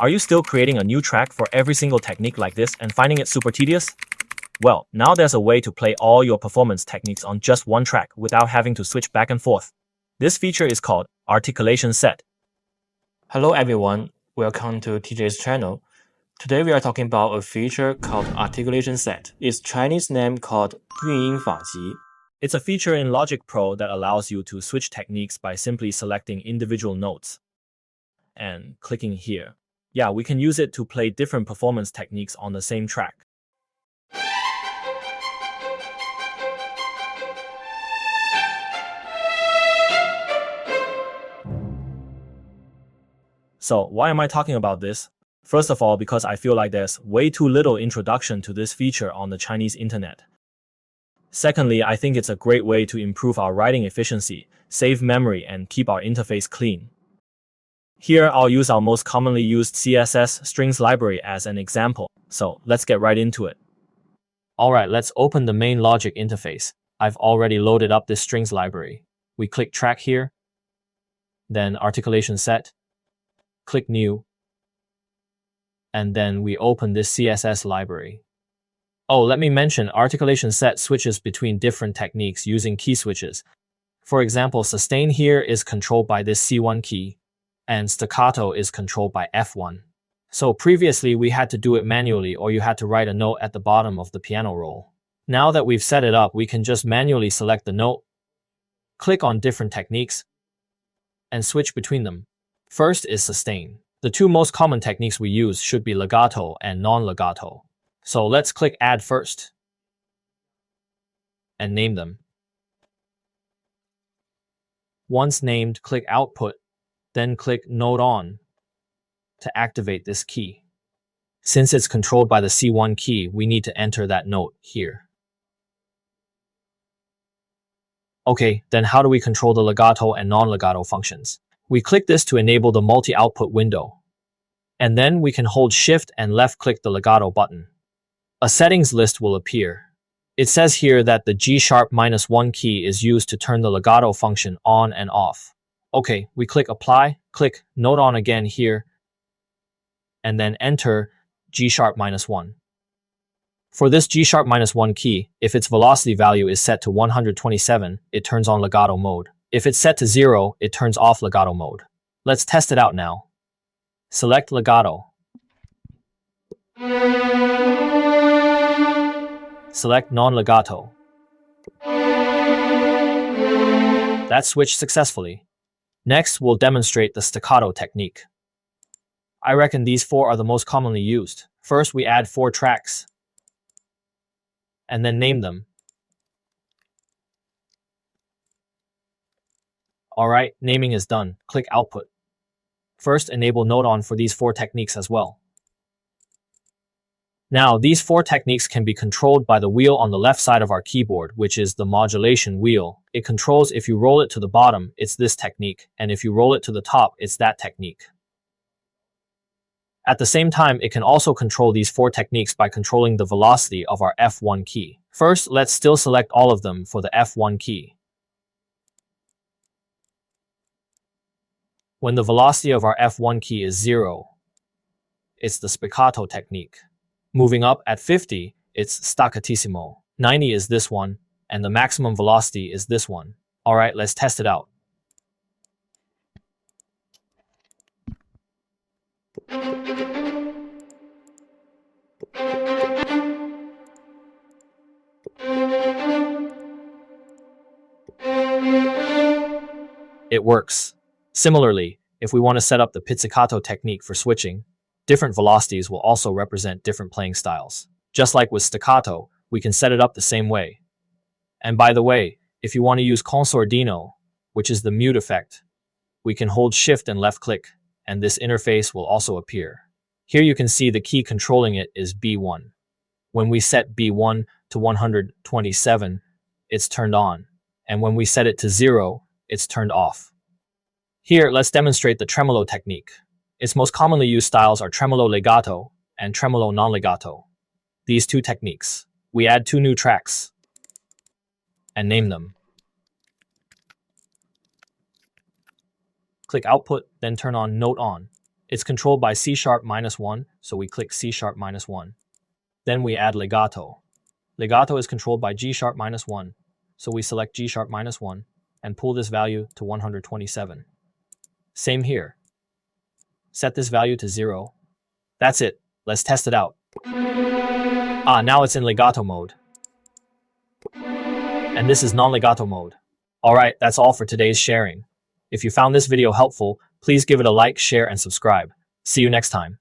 Are you still creating a new track for every single technique like this and finding it super tedious? Well, now there's a way to play all your performance techniques on just one track without having to switch back and forth. This feature is called Articulation Set. Hello everyone, welcome to TJ's channel. Today we are talking about a feature called Articulation Set. Its Chinese name called 韵音法集. It's a feature in Logic Pro that allows you to switch techniques by simply selecting individual notes and clicking here. Yeah, we can use it to play different performance techniques on the same track. So why am I talking about this? First of all, because I feel like there's way too little introduction to this feature on the Chinese internet. Secondly, I think it's a great way to improve our writing efficiency, save memory, and keep our interface clean. Here, I'll use our most commonly used CSS strings library as an example, so let's get right into it. Alright, let's open the main Logic interface. I've already loaded up this strings library. We click Track here, then Articulation Set, click New, and then we open this CSS library. Oh, let me mention, Articulation Set switches between different techniques using key switches. For example, sustain here is controlled by this C1 key, and staccato is controlled by F1. So previously we had to do it manually, or you had to write a note at the bottom of the piano roll. Now that we've set it up, we can just manually select the note, click on different techniques, and switch between them. First is sustain. The two most common techniques we use should be legato and non-legato. So let's click Add first and name them. Once named, click Output, then click Note On to activate this key. Since it's controlled by the C1 key, we need to enter that note here. Okay, then how do we control the legato and non-legato functions? We click this to enable the multi-output window. And then we can hold Shift and left-click the legato button. A settings list will appear. It says here that the G#-1 key is used to turn the legato function on and off. Okay, we click Apply, click Note On again here, and then enter G#-1. For this G#-1 key, if its velocity value is set to 127, it turns on legato mode. If it's set to 0, it turns off legato mode. Let's test it out now. Select legato. Select non-legato. That switched successfully. Next, we'll demonstrate the staccato technique. I reckon these four are the most commonly used. First, we add 4 tracks, and then name them. Alright, naming is done. Click Output. First, enable Note On for these 4 techniques as well. Now, these 4 techniques can be controlled by the wheel on the left side of our keyboard, which is the modulation wheel. It controls if you roll it to the bottom, it's this technique, and if you roll it to the top, it's that technique. At the same time, it can also control these 4 techniques by controlling the velocity of our F1 key. First, let's still select all of them for the F1 key. When the velocity of our F1 key is 0, it's the spiccato technique. Moving up at 50, it's staccatissimo. 90 is this one, and the maximum velocity is this one. Alright, let's test it out. It works. Similarly, if we want to set up the pizzicato technique for switching, different velocities will also represent different playing styles. Just like with staccato, we can set it up the same way. And by the way, if you want to use consordino, which is the mute effect, we can hold Shift and left click, and this interface will also appear. Here you can see the key controlling it is B1. When we set B1 to 127, it's turned on, and when we set it to 0, it's turned off. Here, let's demonstrate the tremolo technique. Its most commonly used styles are tremolo legato and tremolo non-legato. These 2 techniques. We add 2 new tracks and name them. Click Output, then turn on Note On. It's controlled by C#-1, so we click C#-1. Then we add legato. Legato is controlled by G#-1, so we select G#-1 and pull this value to 127. Same here. Set this value to 0. That's it. Let's test it out. Now it's in legato mode. And this is non-legato mode. Alright, that's all for today's sharing. If you found this video helpful, please give it a like, share, and subscribe. See you next time.